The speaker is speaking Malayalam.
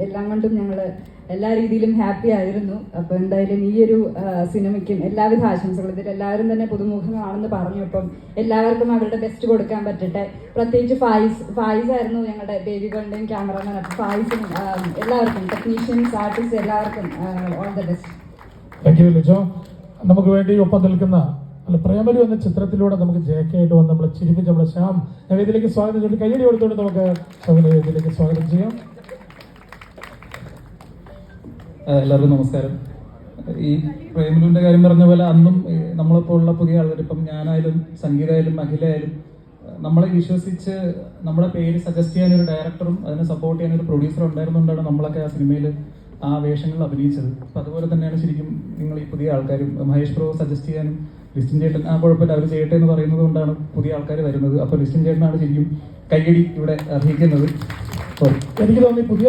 എല്ലാം കൊണ്ടും ഞങ്ങൾ എല്ലാ രീതിയിലും ഹാപ്പി ആയിരുന്നു. അപ്പോൾ എന്തായാലും ഈ ഒരു സിനിമയ്ക്കും എല്ലാവിധ ആശംസകളും. ഇതിൽ എല്ലാവരും തന്നെ പുതുമുഖങ്ങളാണെന്ന് പറഞ്ഞു. അപ്പം എല്ലാവർക്കും അവരുടെ ബെസ്റ്റ് കൊടുക്കാൻ പറ്റട്ടെ. പ്രത്യേകിച്ച് ഫായിസ് ആയിരുന്നു ഞങ്ങളുടെ ബേബി ഗേളിൻ്റെയും ക്യാമറമാൻ. അപ്പോൾ ഫായിസിനും എല്ലാവർക്കും, ടെക്നീഷ്യൻസ്, ആർട്ടിസ്റ്റ്, എല്ലാവർക്കും all the best. Thank you Lijo. നമുക്ക് വേണ്ടി ഒപ്പം നിൽക്കുന്ന പ്രേമലു എന്ന ചിത്രത്തിലൂടെ നമുക്ക് ജയക്കായിട്ട് വന്ന് നമ്മളെ ചിരിപ്പിച്ച് നമ്മുടെ ശ്യാം വേദിയിലേക്ക് സ്വാഗതം ചെയ്തിട്ട് കയ്യടി കൊടുത്തുകൊണ്ട് നമുക്ക് ശ്യാമിന്റെ വേദിയിലേക്ക് സ്വാഗതം ചെയ്യാം. എല്ലാവർക്കും നമസ്കാരം. ഈ പ്രേമലുവിൻ്റെ കാര്യം പറഞ്ഞ പോലെ അന്നും നമ്മളിപ്പോൾ ഉള്ള പുതിയ ആളുകൾ, ഇപ്പം ഞാനായാലും സംഗീതമായാലും അഖിലായാലും, നമ്മളെ വിശ്വസിച്ച് നമ്മുടെ പേര് സജസ്റ്റ് ചെയ്യാനൊരു ഡയറക്ടറും അതിനെ സപ്പോർട്ട് ചെയ്യാനൊരു പ്രൊഡ്യൂസറും ഉണ്ടായിരുന്നുകൊണ്ടാണ് നമ്മളൊക്കെ ആ സിനിമയിൽ ആ വേഷങ്ങളിൽ അഭിനയിച്ചത്. അപ്പം അതുപോലെ തന്നെയാണ് ശരിക്കും നിങ്ങൾ ഈ പുതിയ ആൾക്കാരും. മഹേഷ് പ്രോ സജസ്റ്റ് ചെയ്യാനും ലിസ്റ്റിൻ ചേട്ടൻ കുഴപ്പമില്ല അവർ ചെയ്യട്ടെ എന്ന് പറയുന്നത് കൊണ്ടാണ് പുതിയ ആൾക്കാർ വരുന്നത്. അപ്പോൾ ലിസ്റ്റിൻ ചേട്ടനാണ് ശരിക്കും കയ്യടി ഇവിടെ അർഹിക്കുന്നത്. എനിക്ക് തോന്നി പുതിയ